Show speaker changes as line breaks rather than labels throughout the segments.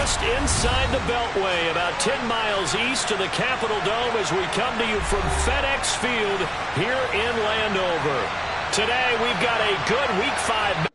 just inside the Beltway, about 10 miles east of the Capitol Dome as we come to you from FedEx Field here in Landover. Today, we've got a good Week 5.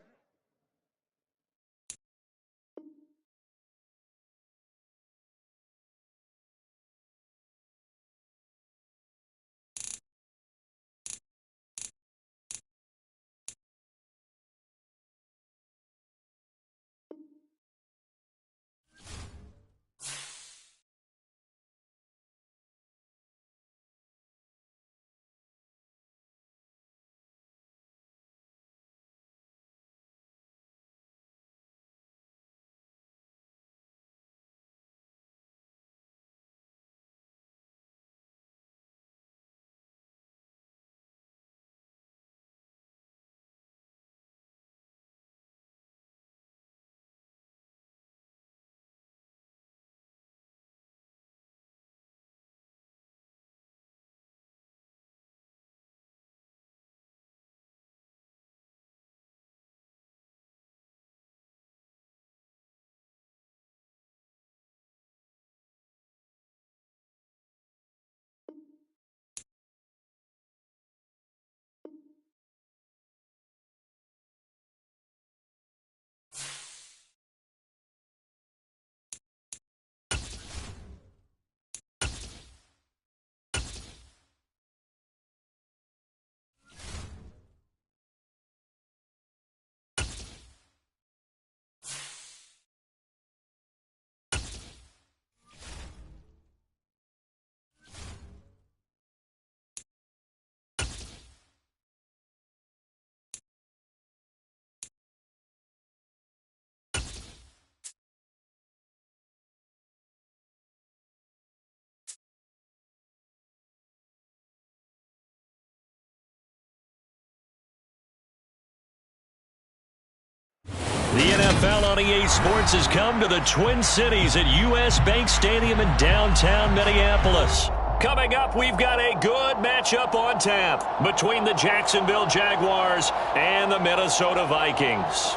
The NFL on EA Sports has come to the Twin Cities at U.S. Bank Stadium in downtown Minneapolis. Coming up, we've got a good matchup on tap between the Jacksonville Jaguars and the Minnesota Vikings.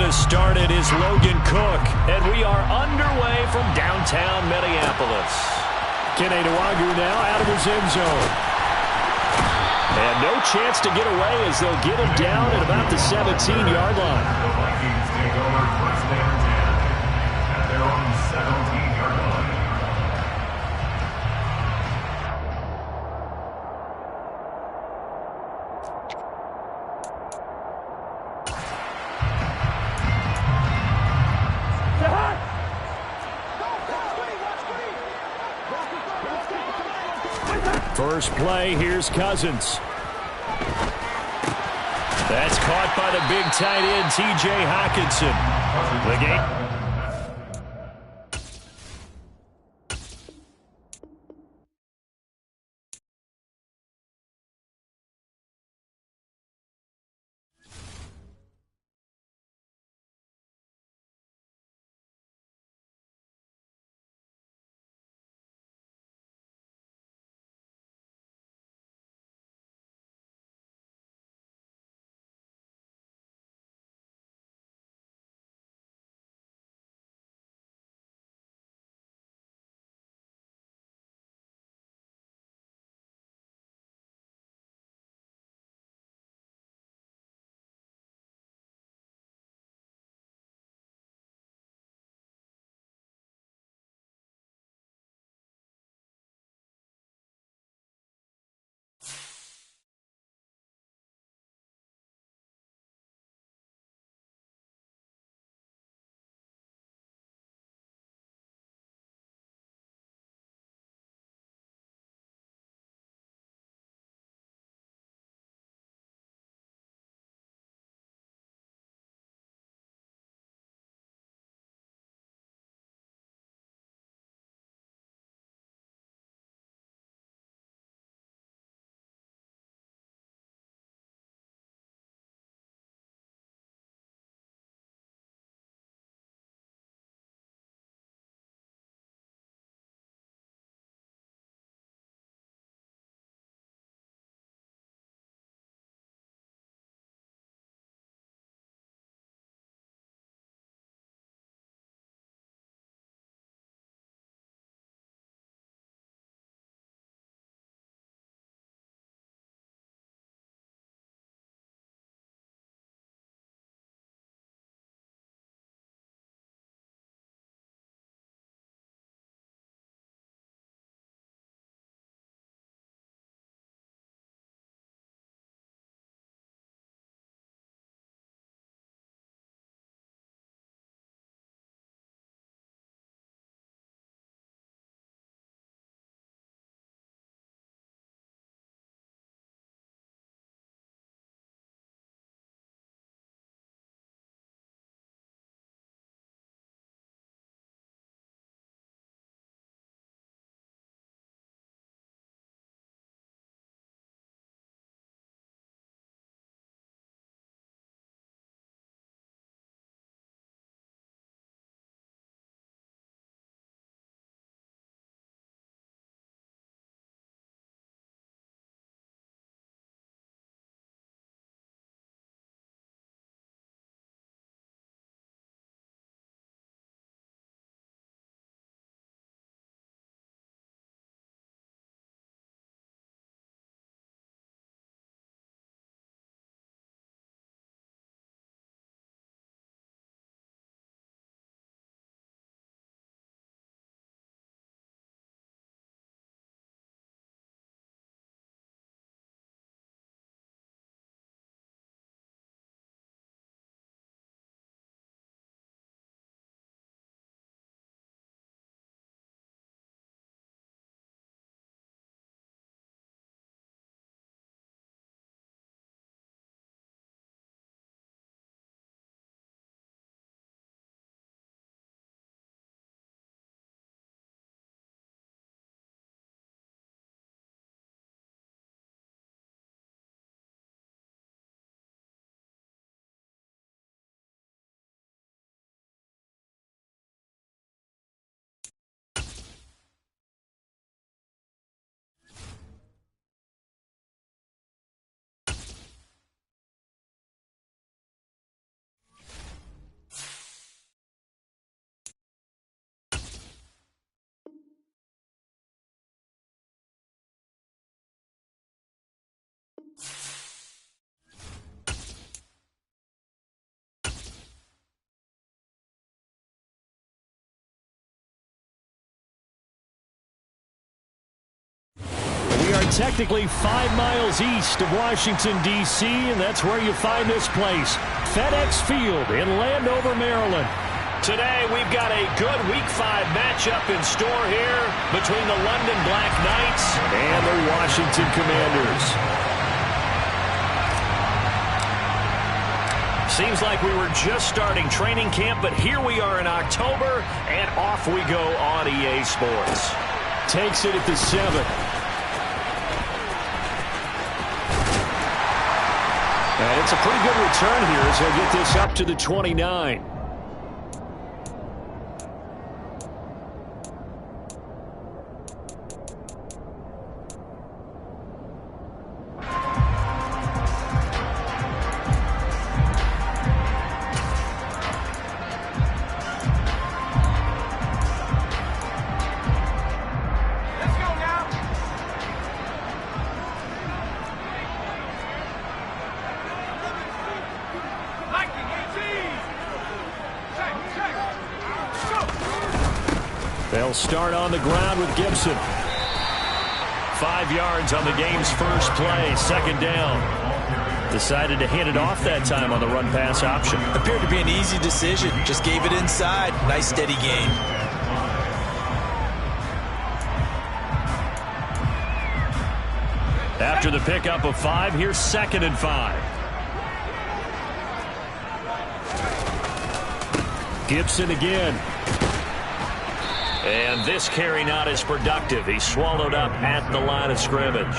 Started is Logan Cook, and we are underway from downtown Minneapolis. Kene Nwangwu now out of his end zone. And no chance to get away as they'll get him down at about the 17-yard line.
The Vikings take over first and 10 at their own 17-yard line.
First play, here's Cousins. That's caught by the big tight end, T.J. Hockenson. The game. are technically 5 miles east of Washington, D.C., and that's where you find this place, FedEx Field in Landover, Maryland. Today, we've got a good Week 5 matchup in store here between the London Black Knights and the Washington Commanders. Seems like we were just starting training camp, but here we are in October, and off we go on EA Sports. Takes it at the 7. And it's a pretty good return here as he'll get this up to the 29. They'll start on the ground with Gibson. 5 yards on the game's first play, second down. Decided to hand it off that time on the run-pass option.
Appeared to be an easy decision. Just gave it inside. Nice, steady gain.
After the pickup of 5, here's 2nd and 5. Gibson again. And this carry not as productive. He swallowed up at the line of scrimmage.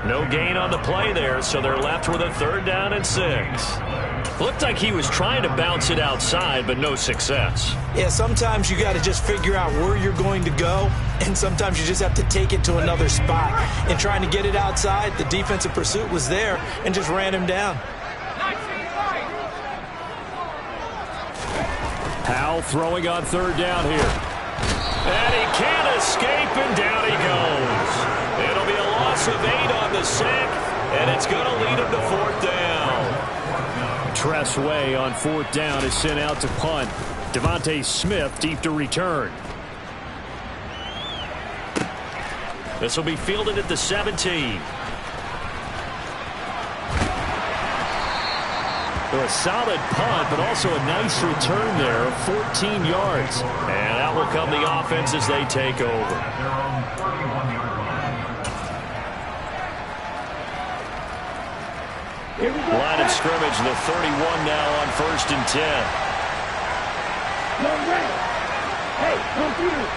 No gain on the play there, so they're left with a 3rd down and 6. Looked like he was trying to bounce it outside, but no success.
Yeah, sometimes you got to just figure out where you're going to go, and sometimes you just have to take it to another spot. In trying to get it outside, the defensive pursuit was there and just ran him down.
Powell throwing on 3rd down here. And he can't escape, and down he goes. It'll be a loss of 8 on the sack, and it's going to lead him to 4th down. Tress Way on 4th down is sent out to punt. Devontae Smith deep to return. This will be fielded at the 17. So a solid punt, but also a nice return there of 14 yards. And out will come the offense as they take over. Line of scrimmage, the 31 now on 1st and 10.
Hey, computer.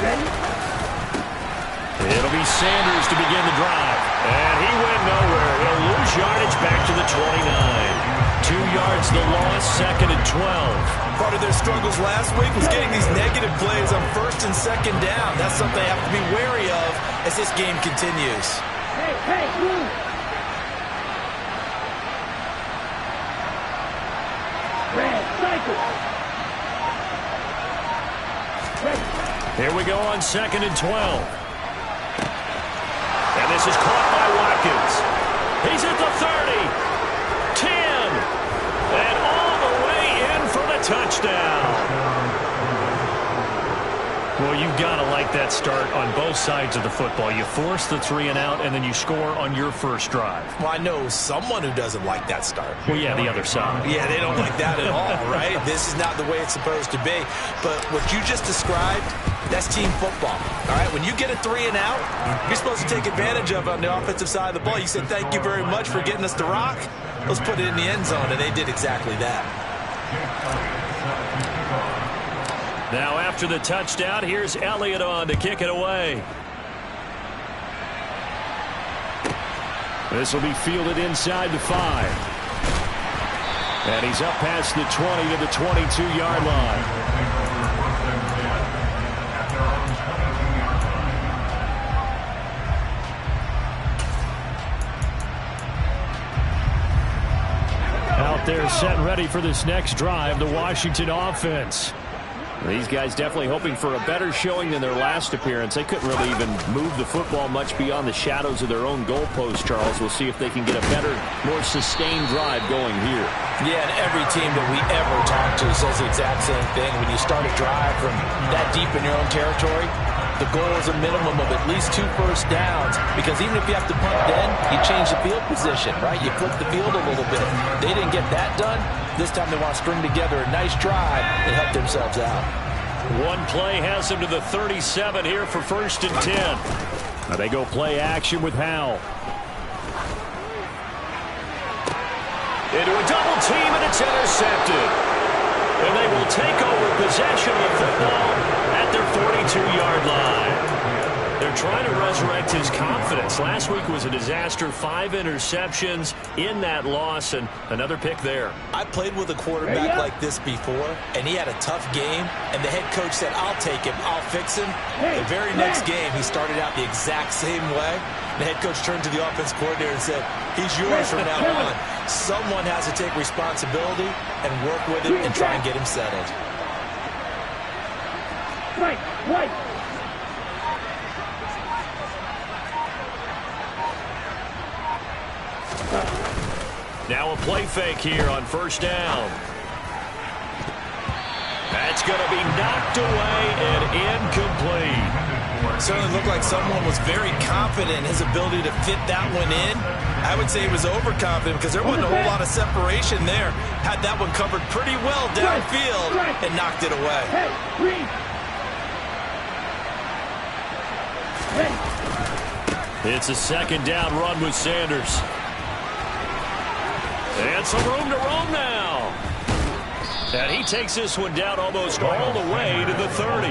Ready?
It'll be Sanders to begin the drive. And he went nowhere. He'll lose yardage back to the 29. 2 yards the loss, 2nd and 12.
Part of their struggles last week was getting these negative plays on 1st and 2nd down. That's something they have to be wary of as this game continues.
Hey, move. Red, cycle.
Here we go on 2nd and 12. And this is caught by Watkins. He's at the 30, 10, and all the way in for the touchdown. Well, you've got to like that start on both sides of the football. You force the 3 and out, and then you score on your first drive.
Well, I know someone who doesn't like that start.
Well, yeah, the other side.
Yeah, they don't like that at all, right? This is not the way it's supposed to be. But what you just described, that's team football, all right? When you get a 3 and out, you're supposed to take advantage of it on the offensive side of the ball. You said, thank you very much for getting us the rock. Let's put it in the end zone, and they did exactly that.
Now after the touchdown, here's Elliott on to kick it away. This will be fielded inside the 5. And he's up past the 20 to the 22-yard line. Out there set and ready for this next drive, the Washington offense. These guys definitely hoping for a better showing than their last appearance. They couldn't really even move the football much beyond the shadows of their own goalpost, Charles. We'll see if they can get a better, more sustained drive going here.
Yeah, and every team that we ever talk to says the exact same thing. When you start a drive from that deep in your own territory, The goal is a minimum of at least 2 first downs, because even if you have to punt then, you change the field position, right? You flip the field a little bit. They didn't get that done. This time they want to string together a nice drive and help themselves out.
One play has them to the 37 here for 1st and 10. Now they go play action with Howell. Into a double team, and it's intercepted. And they will take over possession of the football at their 42-yard line. They're trying to resurrect his confidence. Last week was a disaster. 5 interceptions in that loss, and another pick there.
I played with a quarterback like this before, and he had a tough game, and the head coach said, I'll take him, I'll fix him. The very next game, he started out the exact same way. The head coach turned to the offense coordinator and said, he's yours from now on. Someone has to take responsibility and work with him and try and get him settled.
Right.
Now a play fake here on 1st down. That's going to be knocked away and incomplete.
Certainly looked like someone was very confident in his ability to fit that one in. I would say he was overconfident because there wasn't a whole lot of separation there. Had that one covered pretty well downfield and knocked it away.
It's a 2nd down run with Sanders. And some room to roam now. And he takes this one down almost all the way to the 30.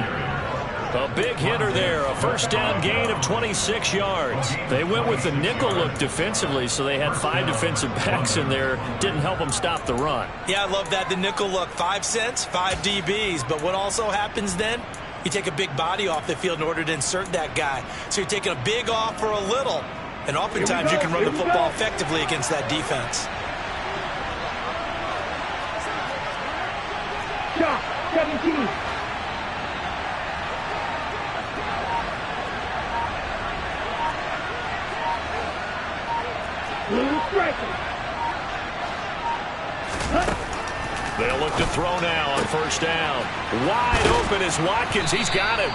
A big hitter there, a 1st down gain of 26 yards. They went with the nickel look defensively, so they had 5 defensive backs in there. Didn't help them stop the run.
Yeah, I love that, the nickel look. 5 cents, 5 DBs. But what also happens then? You take a big body off the field in order to insert that guy. So you're taking a big off for a little. And oftentimes you can run the football effectively against that defense.
Shot, 17. Blue striker.
They'll look to throw now on 1st down. Wide open is Watkins. He's got him.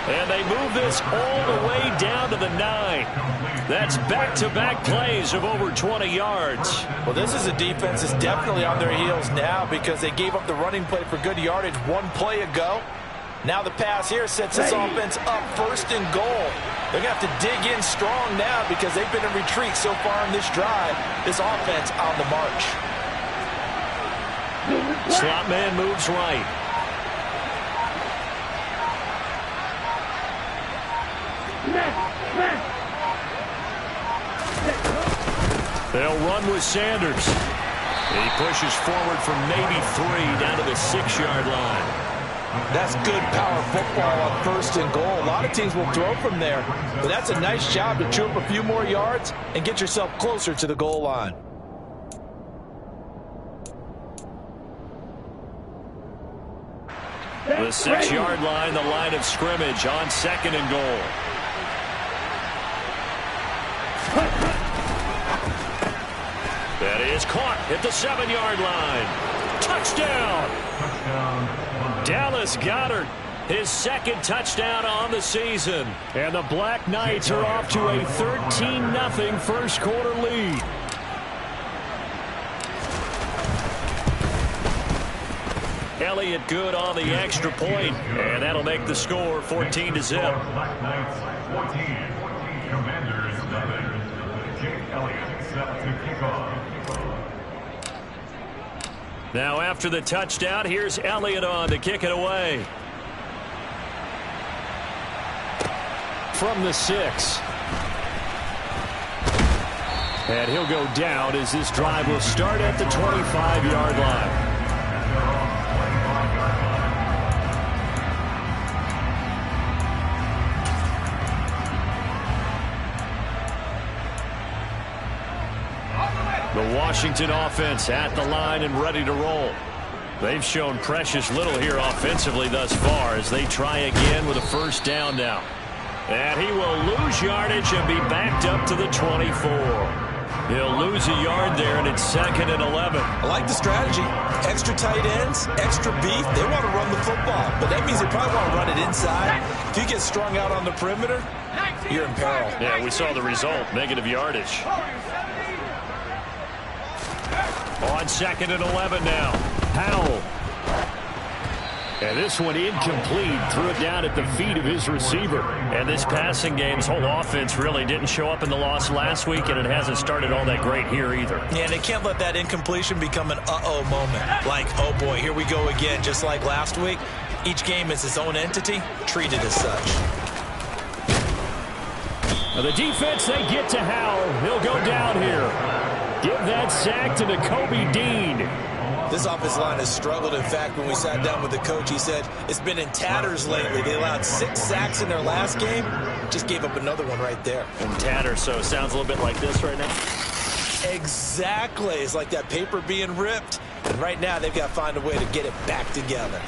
And they move this all the way down to the 9. That's back-to-back plays of over 20 yards.
Well, this is a defense that's definitely on their heels now because they gave up the running play for good yardage 1 play ago. Now the pass here sets this offense up 1st and goal. They're going to have to dig in strong now because they've been in retreat so far in this drive. This offense on the march.
Slot man moves right. They'll run with Sanders. He pushes forward from maybe 3 down to the 6-yard line.
That's good power football on 1st and goal. A lot of teams will throw from there, but that's a nice job to chew up a few more yards and get yourself closer to the goal line.
The 6-yard line, the line of scrimmage on 2nd and goal. That is caught at the 7-yard line. Touchdown! Dallas Goedert, his 2nd touchdown on the season. And the Black Knights are off to a 13-0 first quarter lead. Elliott good on the extra point, and that'll make the score 14-0.
Black Knights 14, Commanders 11. Jake Elliott set to kick off.
Now after the touchdown, here's Elliott on to kick it away. From the 6. And he'll go down as this drive will start at the 25-yard line. The Washington offense at the line and ready to roll. They've shown precious little here offensively thus far as they try again with a 1st down now. And he will lose yardage and be backed up to the 24. He'll lose a yard there, and it's 2nd and 11.
I like the strategy. Extra tight ends, extra beef. They want to run the football, but that means they probably want to run it inside. If you get strung out on the perimeter, you're in peril.
Yeah, we saw the result, negative yardage. On 2nd and 11 now. Howell. And this one incomplete. Threw it down at the feet of his receiver. And this passing game's whole offense really didn't show up in the loss last week, and it hasn't started all that great here either.
Yeah, and they can't let that incompletion become an uh-oh moment. Like, oh boy, here we go again, just like last week. Each game is its own entity, treated as such.
Now the defense, they get to Howell. He'll go down here. Give that sack to Nakobe Dean.
This offensive line has struggled. In fact, when we sat down with the coach, he said it's been in tatters lately. They allowed 6 sacks in their last game. Just gave up another one right there.
In tatters, so it sounds a little bit like this right now.
Exactly. It's like that paper being ripped. And right now, they've got to find a way to get it back together.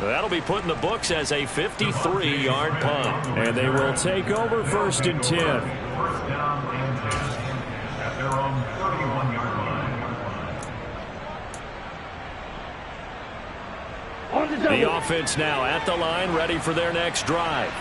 That'll be put in the books as a 53-yard punt. And they will take over 1st and 10.
1st down and 10 at their own 31-yard line.
The offense now at the line, ready for their next drive.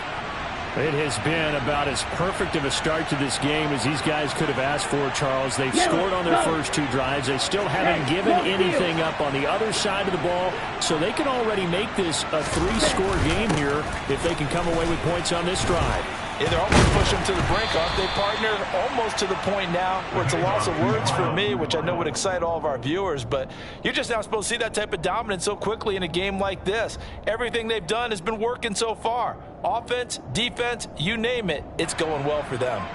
It has been about as perfect of a start to this game as these guys could have asked for, Charles. They've scored on their first 2 drives. They still haven't given anything up on the other side of the ball, so they can already make this a 3-score game here if they can come away with points on this drive.
Yeah, they're almost pushing them to the brink, aren't they, partner? Almost to the point now where it's a loss of words for me, which I know would excite all of our viewers, but you're just not supposed to see that type of dominance so quickly in a game like this. Everything they've done has been working so far. Offense, defense, you name it, it's going well for them.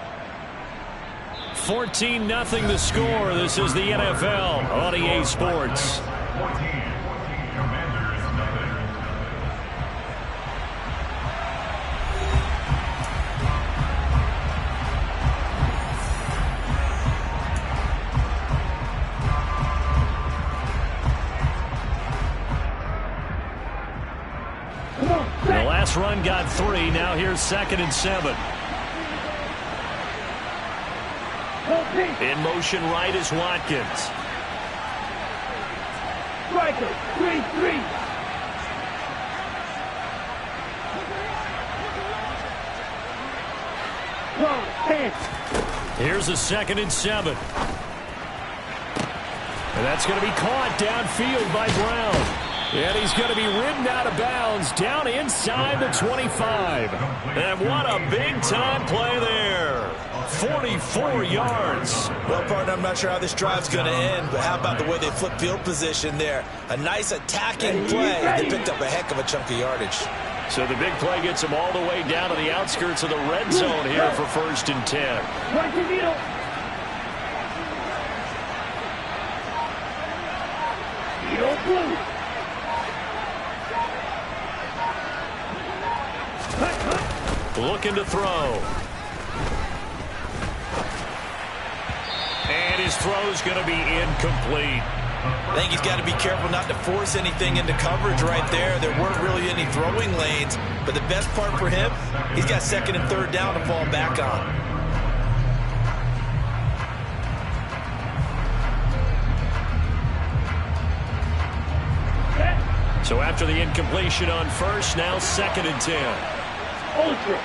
14-0 the score. This is the NFL on EA Sports.
14. Commanders, nothing.
The last run got 3. Now here's 2nd and 7. In motion right is Watkins.
Striker, 3-3.
Here's a 2nd and 7. And that's going to be caught downfield by Brown. And he's going to be ridden out of bounds down inside the 25. And what a big-time play there. 44 yards.
Well, partner, I'm not sure how this drive's going to end, but how about the way they flip field position there? A nice attacking play. They picked up a heck of a chunk of yardage.
So the big play gets them all the way down to the outskirts of the red zone here for 1st and 10. Looking to throw. And his throw's going to be incomplete.
I think he's got to be careful not to force anything into coverage right there. There weren't really any throwing lanes, but the best part for him, he's got 2nd and 3rd down to fall back on.
So after the incompletion on 1st, now 2nd and 10.
Ultra.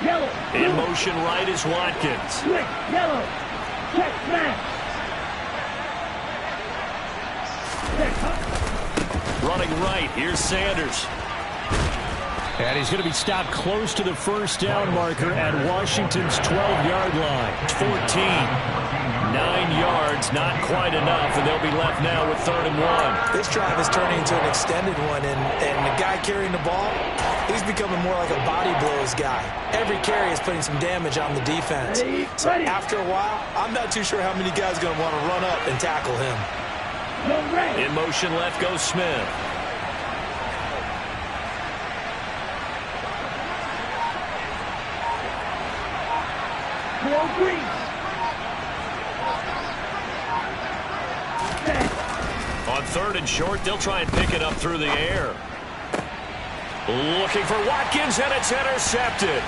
Yellow.
In motion right is Watkins.
Quick, yellow. Check, smash.
Running right, here's Sanders. And he's going to be stopped close to the 1st down marker at Washington's 12-yard line. 14. 9 yards, not quite enough, and they'll be left now with 3rd and 1.
This drive is turning into an extended one, and the guy carrying the ball, he's becoming more like a body blows guy. Every carry is putting some damage on the defense. So after a while, I'm not too sure how many guys are going to want to run up and tackle him.
In motion left goes Smith. On 3rd and short, they'll try and pick it up through the air. Looking for Watkins, and it's intercepted.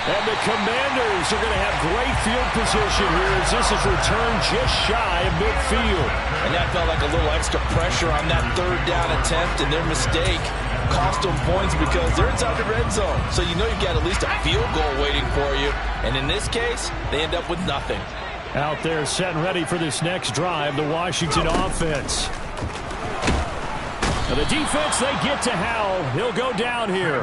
And the Commanders are going to have great field position here as this is returned just shy of midfield.
And that felt like a little extra pressure on that third down attempt, and their mistake cost them points because they're inside the red zone. So you know you've got at least a field goal waiting for you. And in this case, they end up with nothing.
Out there set and ready for this next drive, the Washington offense. Now the defense, they get to Howell. He'll go down here.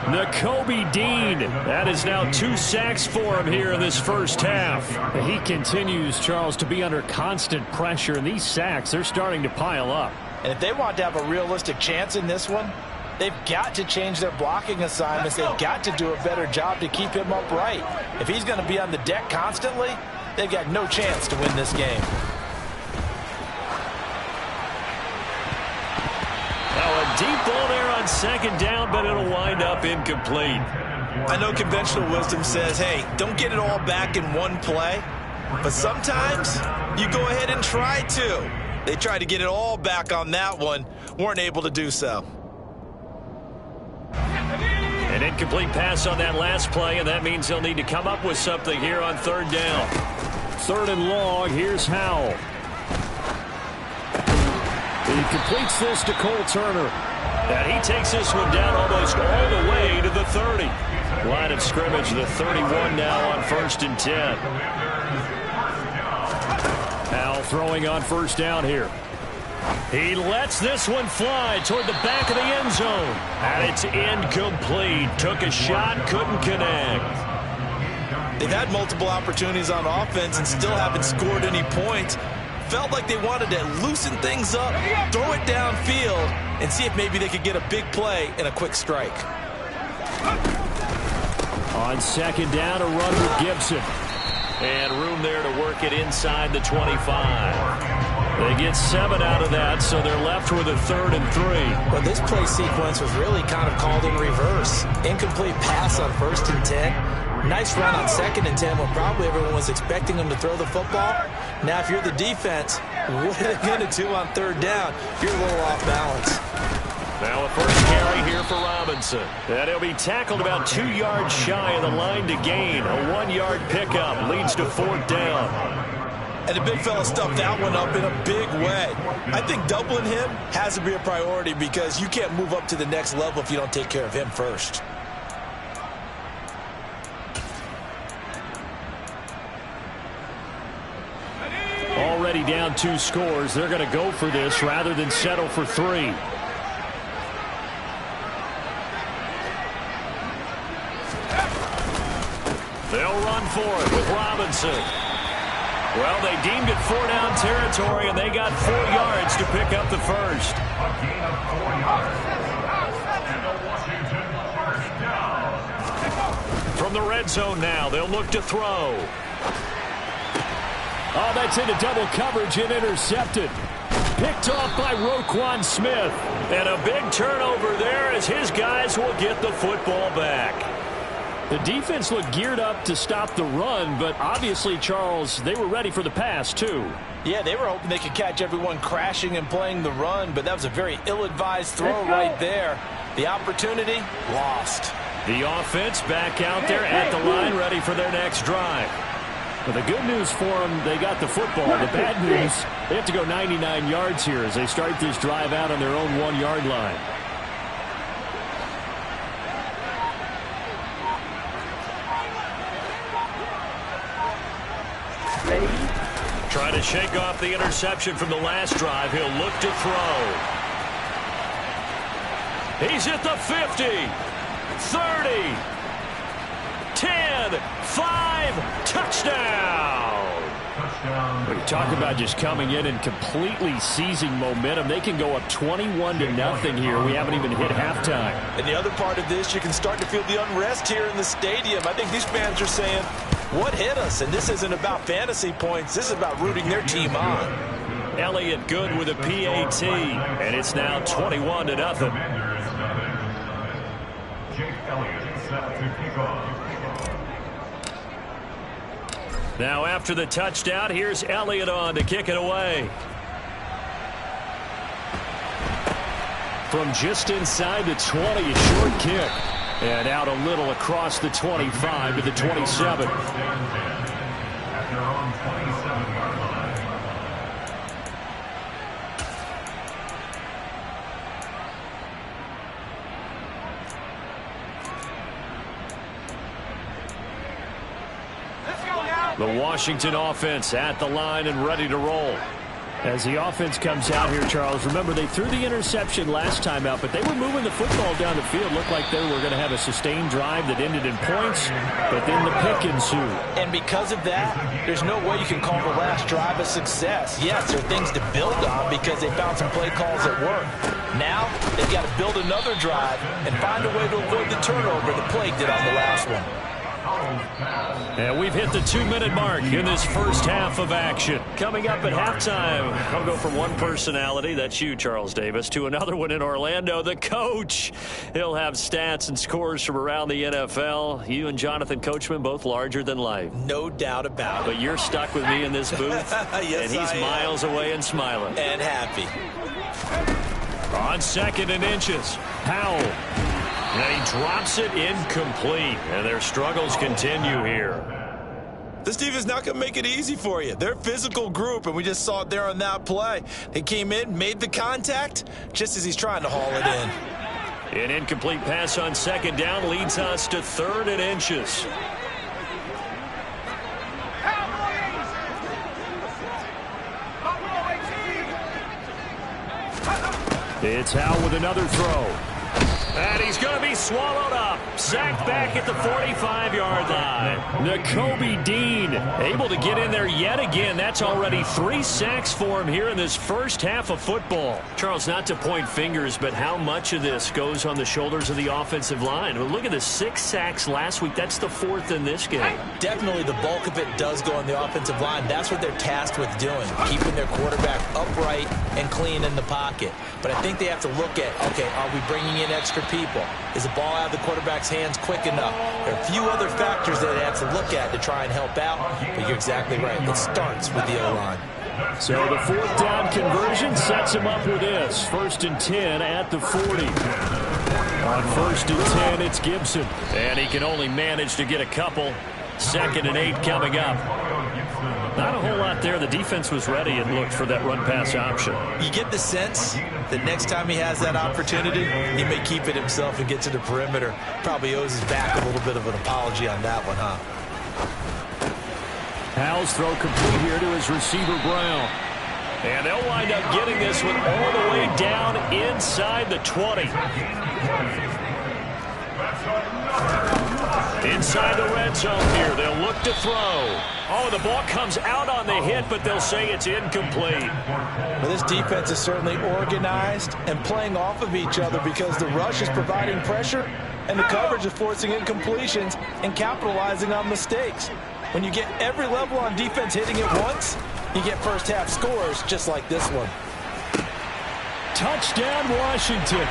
Nakobe Dean. That is now 2 sacks for him here in this first half. He continues, Charles, to be under constant pressure, and these sacks, they're starting to pile up.
And if they want to have a realistic chance in this one, they've got to change their blocking assignments. They've got to do a better job to keep him upright. If he's going to be on the deck constantly, they've got no chance to win this game.
Deep ball there on second down, but it'll wind up incomplete.
I know conventional wisdom says, hey, don't get it all back in one play. But sometimes you go ahead and try to. They tried to get it all back on that one. Weren't able to do so.
An incomplete pass on that last play, and that means they'll need to come up with something here on third down. Third and long, here's Howell. He completes this to Cole Turner. And he takes this one down almost all the way to the 30. Line of scrimmage, the 31 now on 1st and 10. Howell throwing on first down here. He lets this one fly toward the back of the end zone. And it's incomplete. Took a shot, couldn't connect.
They've had multiple opportunities on offense and still haven't scored any points. Felt like they wanted to loosen things up, throw it downfield, and see if maybe they could get a big play and a quick strike.
On second down, a run with Gibson. And room there to work it inside the 25. They get 7 out of that, so they're left with a 3rd and 3.
Well, this play sequence was really kind of called in reverse. Incomplete pass on 1st and 10. Nice run on 2nd and 10 when probably everyone was expecting them to throw the football. Now, if you're the defense, what are they going to do on 3rd down? You're a little off balance.
Now a first carry here for Robinson. And he'll be tackled about 2 yards shy of the line to gain. A 1-yard pickup leads to 4th down.
And the big fella stuffed that one up in a big way. I think doubling him has to be a priority because you can't move up to the next level if you don't take care of him first.
Already down 2 scores. They're going to go for this rather than settle for 3. They'll run for it with Robinson. Well, they deemed it 4-down territory, and they got 4 yards to pick up the first.
A gain of 4 yards. And the Washington first down.
From the red zone now, they'll look to throw. Oh, that's into double coverage and intercepted. Picked off by Roquan Smith. And a big turnover there as his guys will get the football back. The defense looked geared up to stop the run, but obviously, Charles, they were ready for the pass, too.
Yeah, they were hoping they could catch everyone crashing and playing the run, but that was a very ill-advised throw right there. The opportunity, lost.
The offense back out there at the line, ready for their next drive. Well, the good news for them, they got the football. The bad news, they have to go 99 yards here as they start this drive out on their own 1-yard line. Trying to shake off the interception from the last drive. He'll look to throw. He's at the 50, 30, 10, 5, touchdown. We talk about just coming in and completely seizing momentum. They can go up 21-0 here. We haven't even hit halftime.
And the other part of this, you can start to feel the unrest here in the stadium. I think these fans are saying, what hit us? And this isn't about fantasy points. This is about rooting their team on.
Elliott good with a PAT, and it's now 21-0.
Jake Elliott set to kick off.
Now after the touchdown, here's Elliott on to kick it away. From just inside the 20, a short kick. And out a little across the 25 to the 27.
At their own 27-yard line.
The Washington offense at the line and ready to roll. As the offense comes out here, Charles, remember they threw the interception last time out, but they were moving the football down the field. Looked like they were going to have a sustained drive that ended in points, but then the pick ensued.
And because of that, there's no way you can call the last drive a success. Yes, there are things to build on because they found some play calls that work. Now, they've got to build another drive and find a way to avoid the turnover the Plague did on the last one.
And we've hit the 2-minute mark in this first half of action. Coming up at halftime, I'll go from one personality, that's you, Charles Davis, to another one in Orlando, the coach. He'll have stats and scores from around the NFL. You and Jonathan Coachman, both larger than life.
No doubt about it.
But you're stuck with me in this booth,
yes,
and he's miles away and smiling.
And happy.
On 2nd and inches, Powell. And he drops it incomplete. And their struggles continue here.
This team is not going to make it easy for you. They're a physical group, and we just saw it there on that play. He came in, made the contact, just as he's trying to haul it in.
An incomplete pass on 2nd down leads us to 3rd and inches. It's Howell with another throw. And he's going to be swallowed up. Sacked back at the 45-yard line. Nakobe Dean able to get in there yet again. That's already 3 sacks for him here in this first half of football. Charles, not to point fingers, but how much of this goes on the shoulders of the offensive line? Well, look at the 6 sacks last week. That's the 4th in this game.
Definitely the bulk of it does go on the offensive line. That's what they're tasked with doing, keeping their quarterback upright and clean in the pocket. But I think they have to look at, okay, are we bringing in extra people? Is the ball out of the quarterback's hands quick enough? There are a few other factors that they have to look at to try and help out, but you're exactly right. It starts with the O-line.
So the 4th down conversion sets him up with this. 1st and 10 at the 40. On 1st and 10, it's Gibson. And he can only manage to get a couple. 2nd and 8 coming up. Not a whole lot there. The defense was ready and looked for that run-pass option.
You get the sense that next time he has that opportunity, he may keep it himself and get to the perimeter. Probably owes his back a little bit of an apology on that one, huh?
Howell's throw complete here to his receiver, Brown. And they'll wind up getting this one all the way down inside the 20. Inside the red zone here, they'll look to throw. Oh, the ball comes out on the hit, but they'll say it's incomplete.
Well, this defense is certainly organized and playing off of each other because the rush is providing pressure and the coverage is forcing incompletions and capitalizing on mistakes. When you get every level on defense hitting it once, you get first half scores just like this one.
Touchdown, Washington.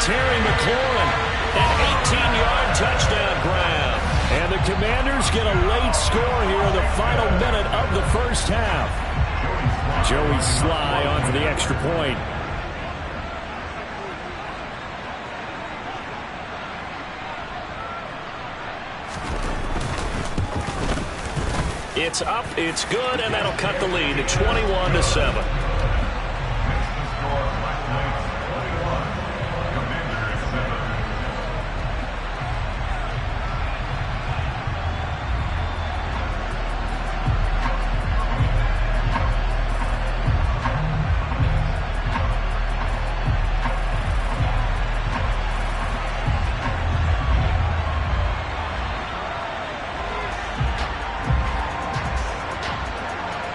Terry McLaurin, an 18-yard touchdown grab. And the Commanders get a late score here in the final minute of the first half. Joey Sly on for the extra point. It's up, it's good, and that'll cut the lead to 21-7.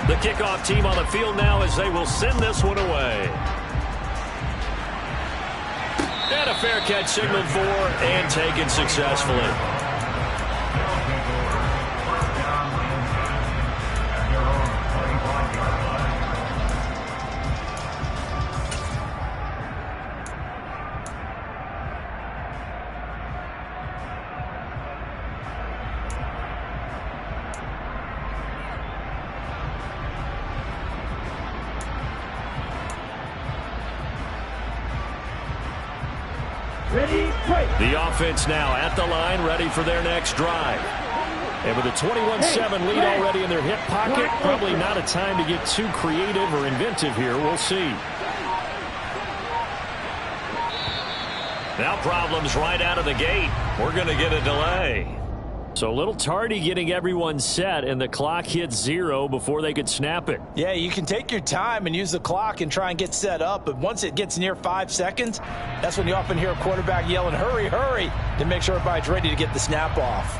The kickoff team on the field now as they will send this one away. And a fair catch signaled for and taken successfully.
Ready, break.
The offense now at the line, ready for their next drive. And with a 21-7 lead already in their hip pocket, probably not a time to get too creative or inventive here. We'll see. Now problems right out of the gate. We're going to get a delay. So a little tardy getting everyone set, and the clock hits 0 before they could snap it.
Yeah, you can take your time and use the clock and try and get set up, but once it gets near 5 seconds, that's when you often hear a quarterback yelling, hurry, hurry, to make sure everybody's ready to get the snap off.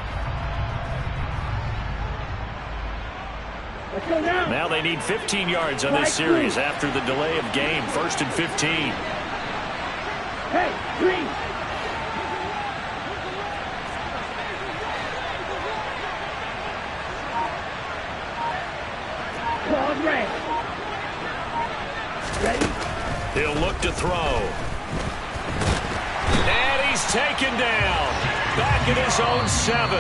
Let's go now.
Now they need 15 yards on this series after the delay of game. 1st and 15.
Hey, green. Call red. Ready?
He'll look to throw. And he's taken down. Back at his own 7.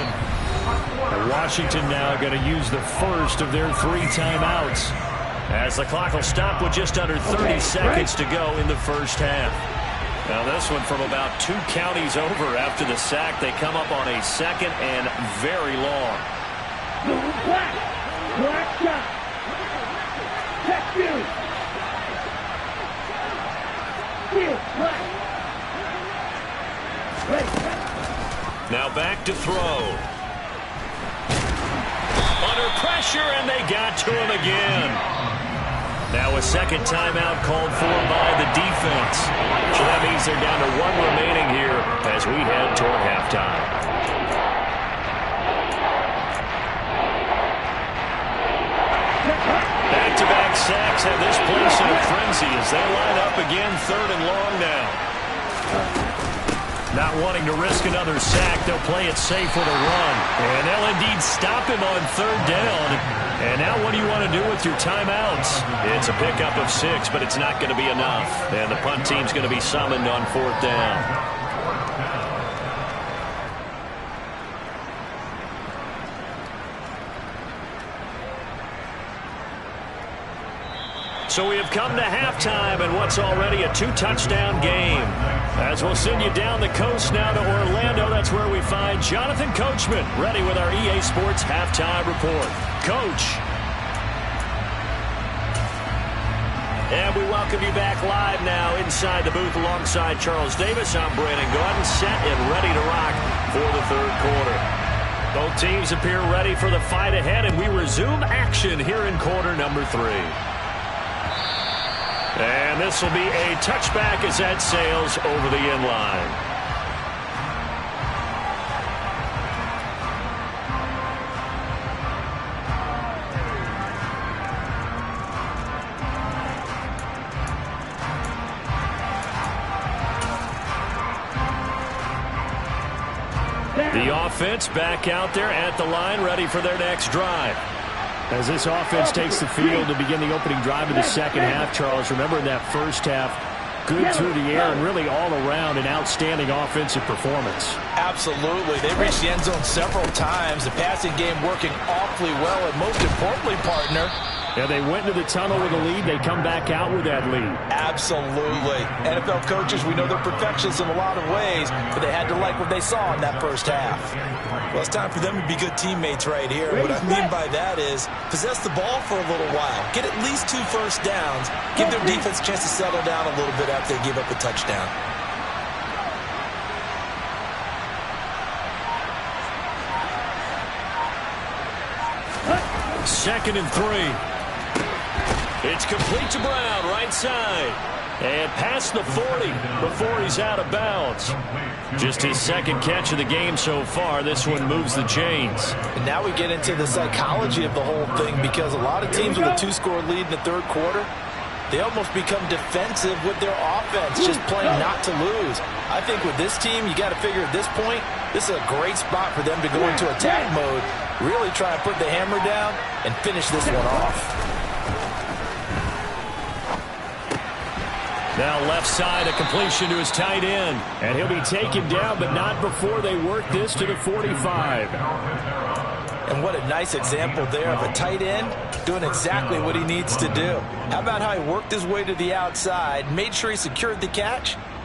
And Washington now going to use the first of their 3 timeouts, as the clock will stop with just under 30 seconds to go in the first half. Now this one from about 2 counties over after the sack. They come up on a 2nd and very long.
Blue, black. Black shot. Check you. Field, black. Ready.
Now back to throw. Under pressure, and they got to him again. Now a second timeout called for by the defense. So that means they're down to 1 remaining here as we head toward halftime. Back-to-back sacks have this place in a frenzy as they line up again, 3rd and long now. Not wanting to risk another sack, they'll play it safe with a run. And they'll indeed stop him on 3rd down. And now what do you want to do with your timeouts? It's a pickup of 6, but it's not going to be enough. And the punt team's going to be summoned on 4th down. So we have come to halftime and what's already a 2-touchdown game. As we'll send you down the coast now to Orlando, that's where we find Jonathan Coachman, ready with our EA Sports Halftime Report. Coach. And we welcome you back live now inside the booth alongside Charles Davis. I'm Brandon Gaudin, set and ready to rock for the 3rd quarter. Both teams appear ready for the fight ahead, and we resume action here in quarter number 3. And this will be a touchback as that sails over the end line. The offense back out there at the line, ready for their next drive. As this offense takes the field to begin the opening drive of the second half, Charles, remember in that first half, good through the air and really all around an outstanding offensive performance.
Absolutely. They reached the end zone several times. The passing game working awfully well, and most importantly, partner,
yeah, they went into the tunnel with a lead. They come back out with that lead.
Absolutely. NFL coaches, we know they're perfectionists in a lot of ways, but they had to like what they saw in that first half. Well, it's time for them to be good teammates right here. What I mean by that is possess the ball for a little while. Get at least 2 first downs. Give their defense a chance to settle down a little bit after they give up a touchdown.
Second and 3. It's complete to Brown, right side. And past the 40 before he's out of bounds. Just his 2nd catch of the game so far. This one moves the chains.
And now we get into the psychology of the whole thing, because a lot of teams with a 2-score lead in the 3rd quarter, they almost become defensive with their offense, just playing not to lose. I think with this team, you got to figure at this point, this is a great spot for them to go into attack mode, really try and put the hammer down and finish this one off.
Now left side, a completion to his tight end. And he'll be taken down, but not before they work this to the 45.
And what a nice example there of a tight end doing exactly what he needs to do. How about how he worked his way to the outside, made sure he secured the catch,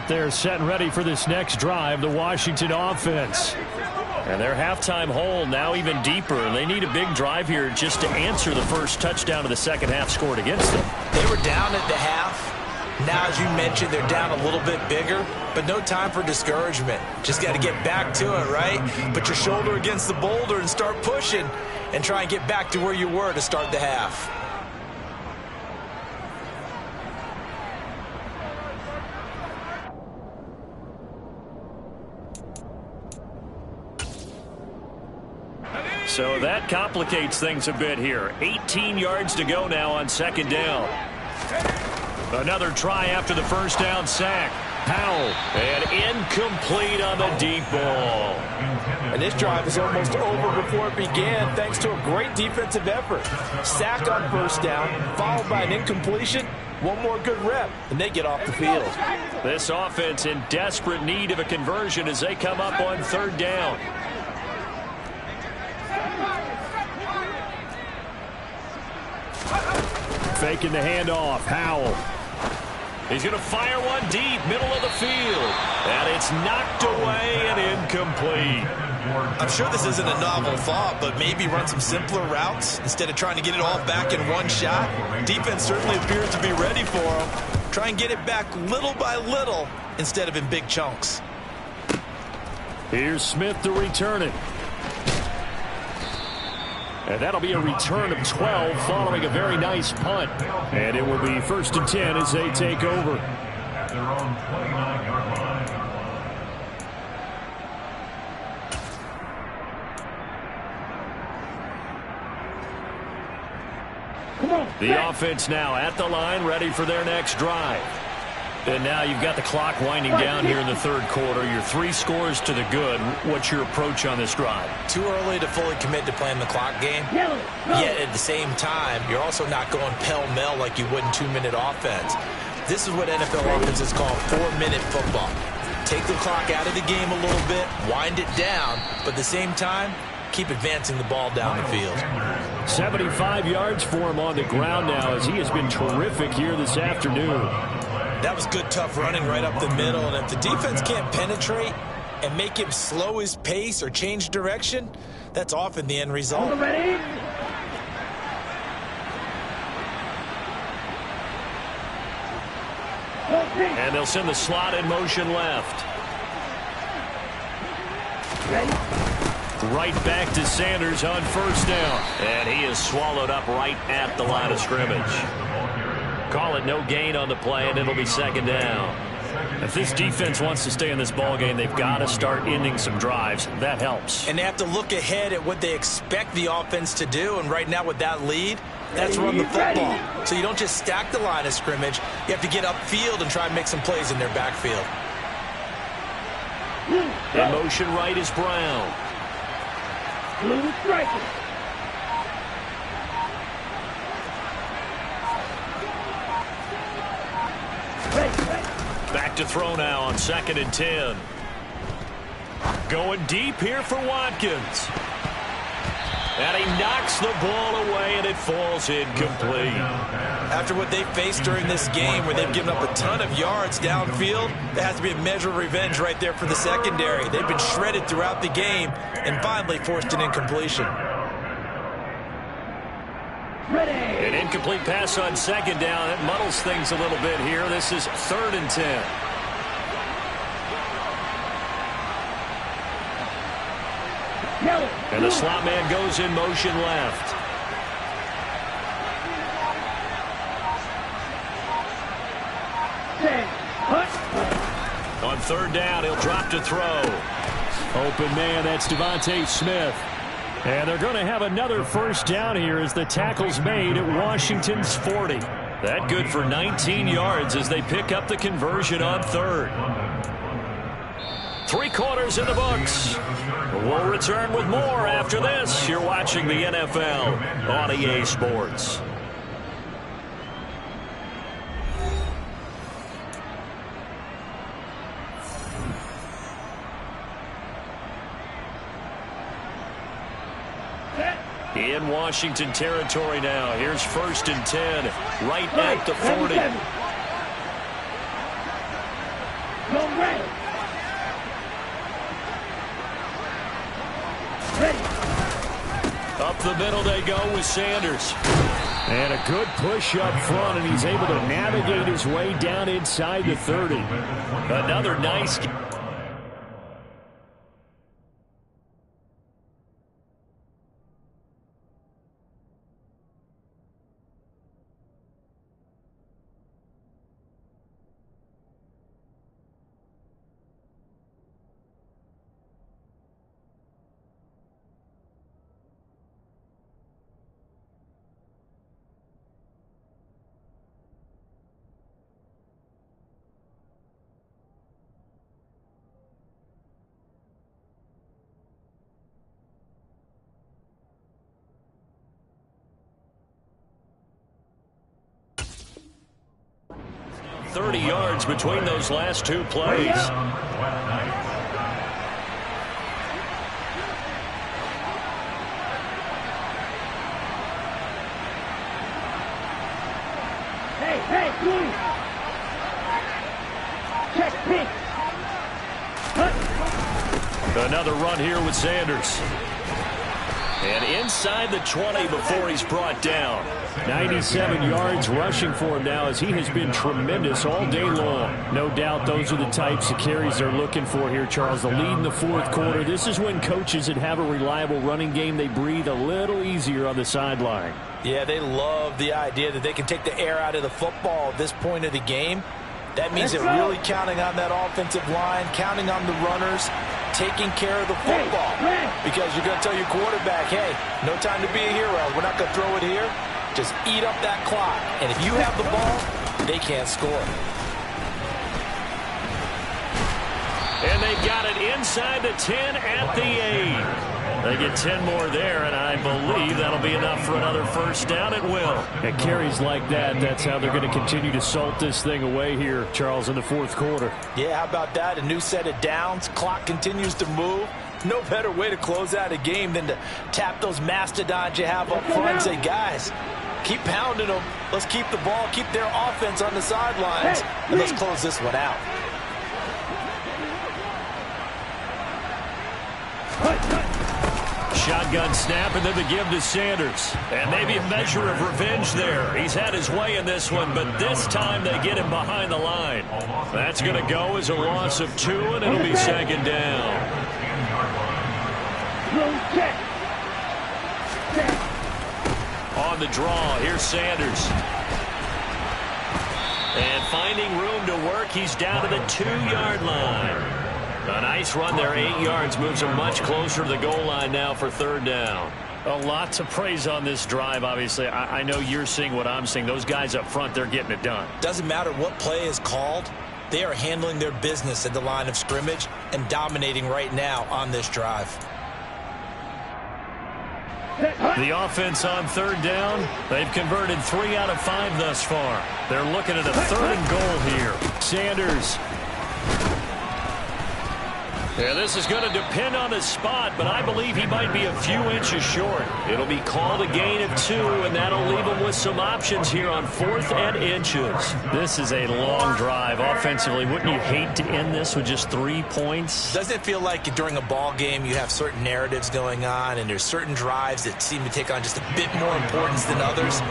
out there setting ready for this next drive, the Washington offense. And their halftime hole now even deeper. They need a big drive here just to answer the first touchdown of the second half scored against them.
They were down at the half. Now, as you mentioned, they're down a little bit bigger, but no time for discouragement. Just got to get back to it, right? Put your shoulder against the boulder and start pushing and try and get back to where you were to start the half.
So that complicates things a bit here. 18 yards to go now on second down. Another try after the first down sack. Powell, and incomplete on the deep ball.
And this drive is almost over before it began thanks to a great defensive effort. Sack on first down, followed by an incompletion. One more good rep, and they get off the field.
This offense in desperate need of a conversion as they come up on third down. Faking the handoff. Howell. He's going to fire one deep, middle of the field. And it's knocked away and incomplete.
I'm sure this isn't a novel thought, but maybe run some simpler routes instead of trying to get it all back in one shot. Defense certainly appears to be ready for him. Try and get it back little by little instead of in big chunks.
Here's Smith to return it. And that'll be a return of 12 following a very nice punt. And it will be 1st and 10 as they take over.
At their own 29-yard line.
The offense now at the line, ready for their next drive. And now you've got the clock winding down here in the third quarter. Your 3 scores to the good. What's your approach on this drive?
Too early to fully commit to playing the clock game. Yet at the same time, you're also not going pell-mell like you would in 2-minute offense. This is what NFL offenses call 4-minute football. Take the clock out of the game a little bit, wind it down, but at the same time, keep advancing the ball down the field.
75 yards for him on the ground now as he has been terrific here this afternoon.
That was good, tough running right up the middle. And if the defense can't penetrate and make him slow his pace or change direction, that's often the end result.
Ready?
And they'll send the slot in motion left. Right back to Sanders on first down. And he is swallowed up right at the line of scrimmage. Call it no gain on the play, and it'll be second down. If this defense wants to stay in this ballgame, they've got to start ending some drives. That helps.
And they have to look ahead at what they expect the offense to do. And right now with that lead, that's run the football. So you don't just stack the line of scrimmage. You have to get upfield and try and make some plays in their backfield.
In motion right is Brown.
Blue striker.
Back to throw now on 2nd and 10. Going deep here for Watkins. And he knocks the ball away, and it falls incomplete.
After what they faced during this game where they've given up a ton of yards downfield, there has to be a measure of revenge right there for the secondary. They've been shredded throughout the game and finally forced an incompletion.
An incomplete pass on second down. It muddles things a little bit here. This is 3rd and 10. And the slot man goes in motion left. On 3rd down, he'll drop to throw. Open man, that's Devontae Smith. And they're going to have another first down here as the tackle's made at Washington's 40. That good for 19 yards as they pick up the conversion on 3rd. 3 quarters in the books. We'll return with more after this. You're watching the NFL on EA Sports. In Washington territory now. Here's 1st and 10, right at the 40. The middle they go with Sanders.
And a good push up front, and he's able to navigate his way down inside the 30.
Another nice game. .30 yards between those last two plays.
Hey, please. Check pick.
Another run here with Sanders. And inside the 20 before he's brought down.
97 yards rushing for him now, as he has been tremendous all day long. No doubt those are the types of carries they're looking for here, Charles. The lead in the fourth quarter. This is when coaches that have a reliable running game, they breathe a little easier on the sideline.
Yeah, they love the idea that they can take the air out of the football at this point of the game. That means they're really counting on that offensive line, counting on the runners, taking care of the football. Because you're going to tell your quarterback, hey, no time to be a hero. We're not going to throw it here. Just eat up that clock. And if you have the ball, they can't score.
And they got it inside the 10 at the 8. They get 10 more there, and I believe that'll be enough for another first down. It will.
And carries like that, that's how they're going to continue to salt this thing away here, Charles, in the fourth quarter.
Yeah, how about that? A new set of downs. Clock continues to move. No better way to close out a game than to tap those mastodons you have up front and say, guys, keep pounding them. Let's keep the ball, keep their offense on the sidelines, and let's close this one out.
Shotgun snap, and then the give to Sanders. And maybe a measure of revenge there. He's had his way in this one, but this time they get him behind the line. That's going to go as a loss of 2, and it'll be second down. On the draw, here's Sanders. And finding room to work, he's down to the 2-yard line. A nice run there, 8 yards, moves him much closer to the goal line now for third down.
A lot to praise on this drive, obviously. I know you're seeing what I'm seeing. Those guys up front, they're getting it done.
Doesn't matter what play is called. They are handling their business at the line of scrimmage and dominating right now on this drive.
The offense on third down, they've converted 3 out of 5 thus far. They're looking at a 3rd and goal here. Sanders. Yeah, this is going to depend on his spot, but I believe he might be a few inches short. It'll be called a gain of 2, and that'll leave him with some options here on 4th and inches.
This is a long drive offensively. Wouldn't you hate to end this with just 3 points?
Doesn't it feel like during a ball game you have certain narratives going on, and there's certain drives that seem to take on just a bit more importance than others?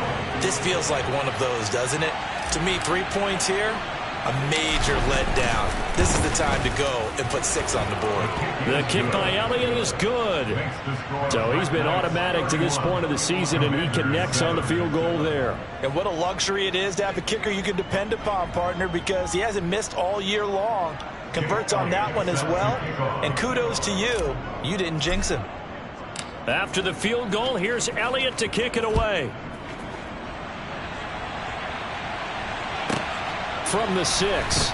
This feels like one of those, doesn't it? To me, 3 points here, a major letdown. This is the time to go and put 6 on the board.
The kick by Elliott is good.
So he's been automatic to this point of the season, and he connects on the field goal there.
And what a luxury it is to have a kicker you can depend upon, partner, because he hasn't missed all year long. Converts on that one as well. And kudos to you. You didn't jinx him.
After the field goal, here's Elliott to kick it away.
From the 6.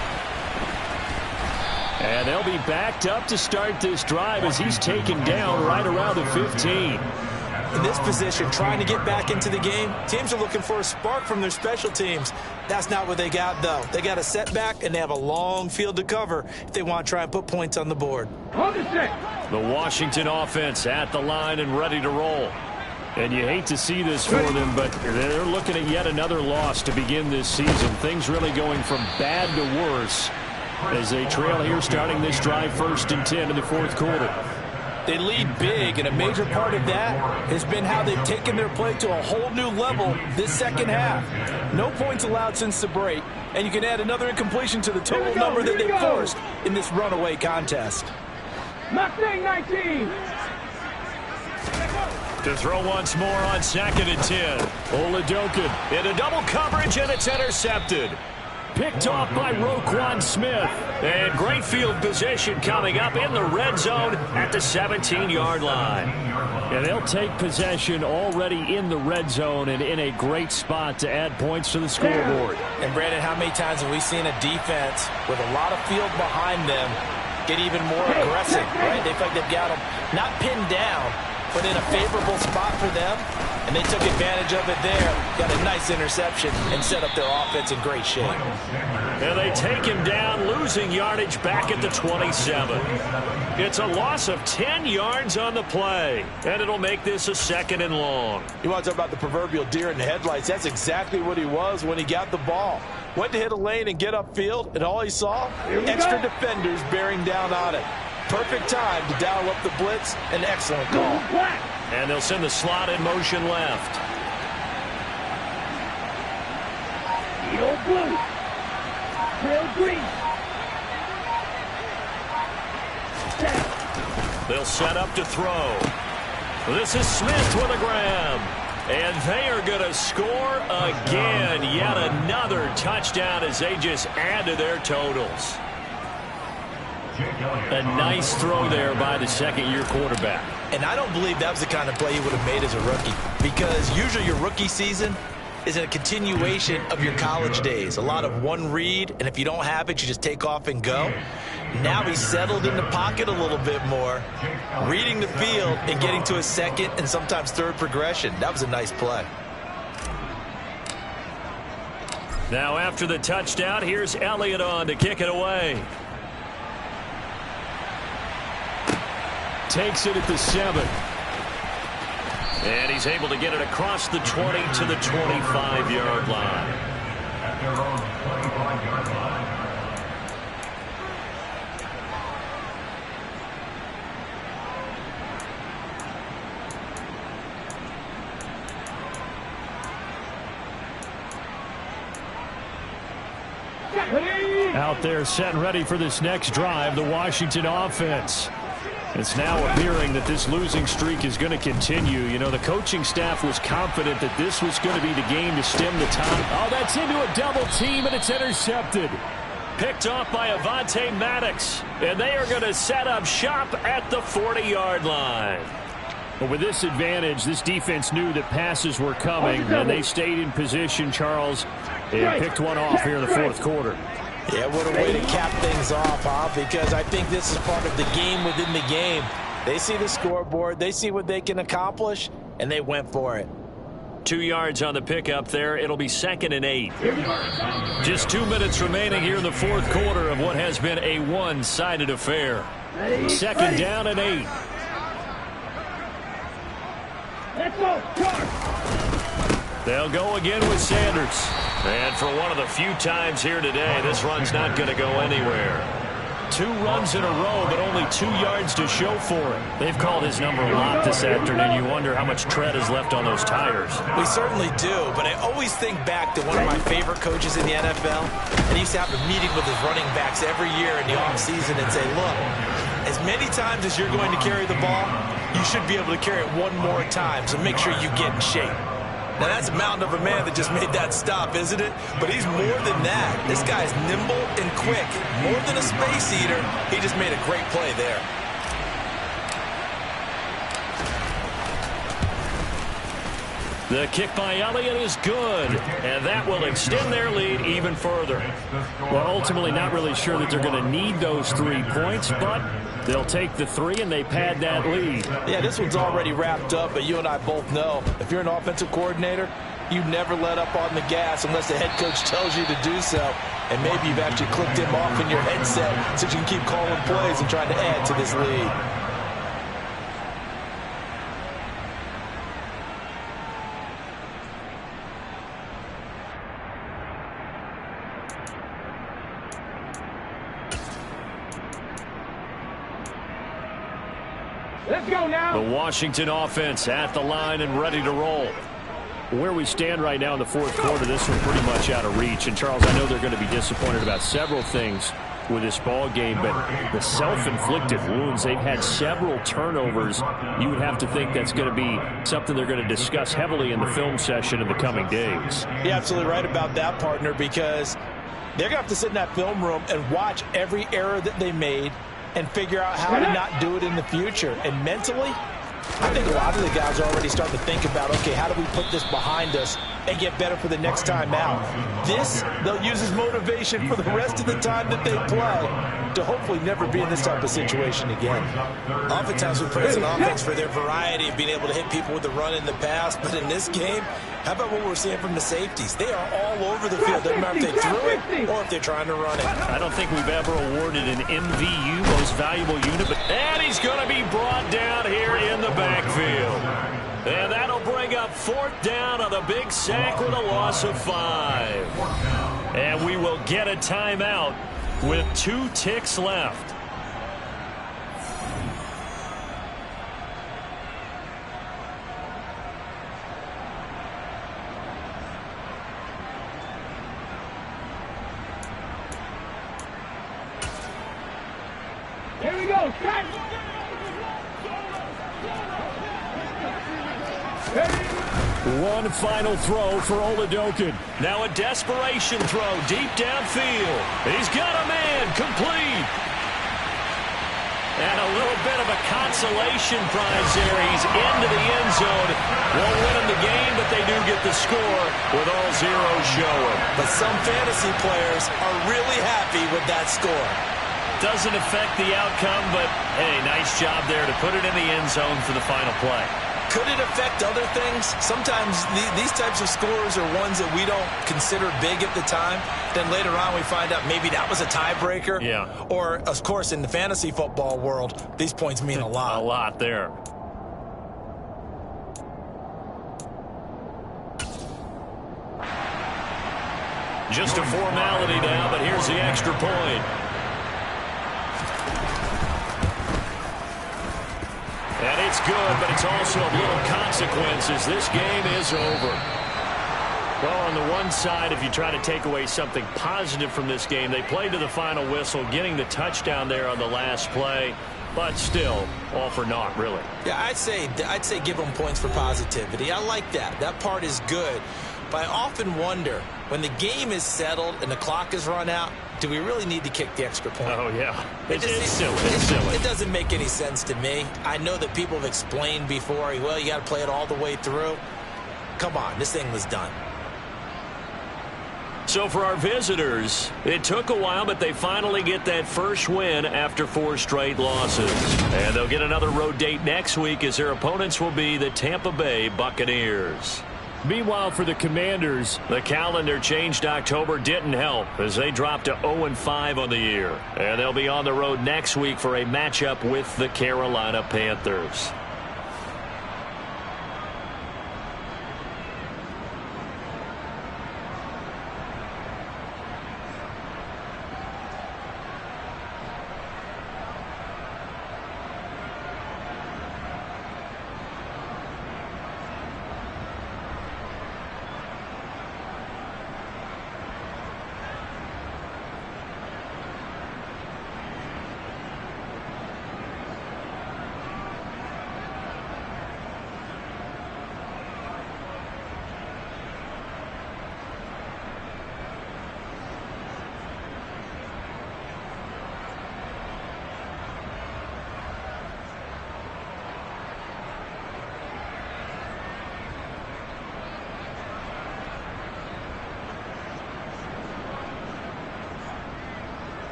And they'll be backed up to start this drive as he's taken down right around the 15.
In this position, trying to get back into the game, teams are looking for a spark from their special teams. That's not what they got, though. They got a setback, and they have a long field to cover if they want to try and put points on the board.
The Washington offense at the line and ready to roll.
And you hate to see this for them, but they're looking at yet another loss to begin this season. Things really going from bad to worse as they trail here starting this drive 1st and 10 in the fourth quarter.
They lead big, and a major part of that has been how they've taken their play to a whole new level this second half. No points allowed since the break, and you can add another incompletion to the total number that they forced in this runaway contest.
Mustang 19.
To throw once more on 2nd and 10.
Oladokun
In a double coverage, and it's intercepted.
picked off by Roquan Smith.
And great field position coming up in the red zone at the 17-yard line.
And they'll take possession already in the red zone and in a great spot to add points to the scoreboard.
And, Brandon, how many times have we seen a defense with a lot of field behind them get even more aggressive, right? They feel like they've got them not pinned down, but in a favorable spot for them, and they took advantage of it there, got a nice interception, and set up their offense in great shape.
And they take him down, losing yardage back at the 27. It's a loss of 10 yards on the play, and it'll make this a 2nd and long.
You want to talk about the proverbial deer in the headlights? That's exactly what he was when he got the ball. Went to hit a lane and get upfield, and all he saw, extra defenders bearing down on it. Perfect time to dial up the blitz. An excellent call.
And they'll send the slot in motion left.
Teal blue. Teal green.
They'll set up to throw. This is Smith with a grab. And they are going to score again. Yet another touchdown as they just add to their totals. A nice throw there by the second-year quarterback.
And I don't believe that was the kind of play he would have made as a rookie, because usually your rookie season is a continuation of your college days. A lot of one read, and if you don't have it, you just take off and go. Now he's settled in the pocket a little bit more, reading the field and getting to a second and sometimes third progression. That was a nice play.
Now after the touchdown, here's Elliott on to kick it away.
Takes it at the 7.
And he's able to get it across the 20 to the 25-yard line.
At their own 25-yard line.
Out there set and ready for this next drive, the Washington offense. It's now appearing that this losing streak is going to continue. You know, the coaching staff was confident that this was going to be the game to stem the tide. Oh, that's into a double team, and it's intercepted.
Picked off by Avonte Maddox. And they are going to set up shop at the 40-yard line.
But with this advantage, this defense knew that passes were coming, and they stayed in position, Charles, and picked one off here in the fourth quarter.
Yeah, what a way to cap things off, huh? Because I think this is part of the game within the game. They see the scoreboard, they see what they can accomplish, and they went for it.
2 yards on the pickup there. It'll be 2nd and 8. Just 2 minutes remaining here in the fourth quarter of what has been a one-sided affair.
2nd down and 8.
Let's go, charge.
They'll go again with Sanders. And for one of the few times here today, this run's not going to go anywhere.
2 runs in a row, but only 2 yards to show for it. They've called his number a lot this afternoon. You wonder how much tread is left on those tires.
We certainly do, but I always think back to one of my favorite coaches in the NFL, and he used to have a meeting with his running backs every year in the offseason and say, look, as many times as you're going to carry the ball, you should be able to carry it one more time, so make sure you get in shape. Now, that's a mountain of a man that just made that stop, isn't it? But he's more than that. This guy's nimble and quick. More than a space eater, he just made a great play there.
The kick by Elliott is good, and that will extend their lead even further.
Well, ultimately not really sure that they're going to need those 3 points, but they'll take the 3 and they pad that lead.
Yeah, this one's already wrapped up, but you and I both know if you're an offensive coordinator, you never let up on the gas unless the head coach tells you to do so. And maybe you've actually clicked him off in your headset so you can keep calling plays and trying to add to this lead.
Let's go now.
The Washington offense at the line and ready to roll.
Where we stand right now in the fourth quarter, this one's pretty much out of reach. And, Charles, I know they're going to be disappointed about several things with this ball game, but the self-inflicted wounds, they've had several turnovers. You would have to think that's going to be something they're going to discuss heavily in the film session in the coming days.
You're absolutely right about that, partner, because they're going to have to sit in that film room and watch every error that they made and figure out how to not do it in the future. And mentally, I think a lot of the guys are already starting to think about, okay, how do we put this behind us and get better for the next time out? This, they'll use as motivation for the rest of the time that they play to hopefully never be in this type of situation again. Oftentimes we praise an offense for their variety of being able to hit people with the run in the pass, but in this game, how about what we're seeing from the safeties? They are all over the field. Doesn't matter if they threw it or if they're trying to run it.
I don't think we've ever awarded an MVU, most valuable unit, and he's going to be brought down here in the backfield. And that'll bring up fourth down on the big sack with a loss of 5. And we will get a timeout with 2 ticks left.
Here we go. Cut.
One final throw for Oladokun.
Now a desperation throw deep downfield. He's got a man, complete. And a little bit of a consolation prize there. He's into the end zone. Won't win him the game, but they do get the score with all zeros showing.
But some fantasy players are really happy with that score.
Doesn't affect the outcome, but hey, nice job there to put it in the end zone for the final play.
Could it affect other things? Sometimes these types of scores are ones that we don't consider big at the time. Then later on we find out maybe that was a tiebreaker.
Yeah.
Or, of course, in the fantasy football world, these points mean a lot.
A lot there. Just a formality now, but here's the extra point. And it's good, but it's also of little consequences. This game is over. Well, on the one side, if you try to take away something positive from this game, they played to the final whistle, getting the touchdown there on the last play, but still, all for naught, really.
Yeah, I'd say give them points for positivity. I like that. That part is good. But I often wonder, when the game is settled and the clock is run out, do we really need to kick the extra point?
Oh, yeah. It's silly.
It doesn't make any sense to me. I know that people have explained before, well, you got to play it all the way through. Come on, this thing was done.
So for our visitors, it took a while, but they finally get that first win after 4 straight losses. And they'll get another road date next week as their opponents will be the Tampa Bay Buccaneers.
Meanwhile, for the Commanders,
the calendar changed October didn't help as they dropped to 0-5 on the year. And they'll be on the road next week for a matchup with the Carolina Panthers.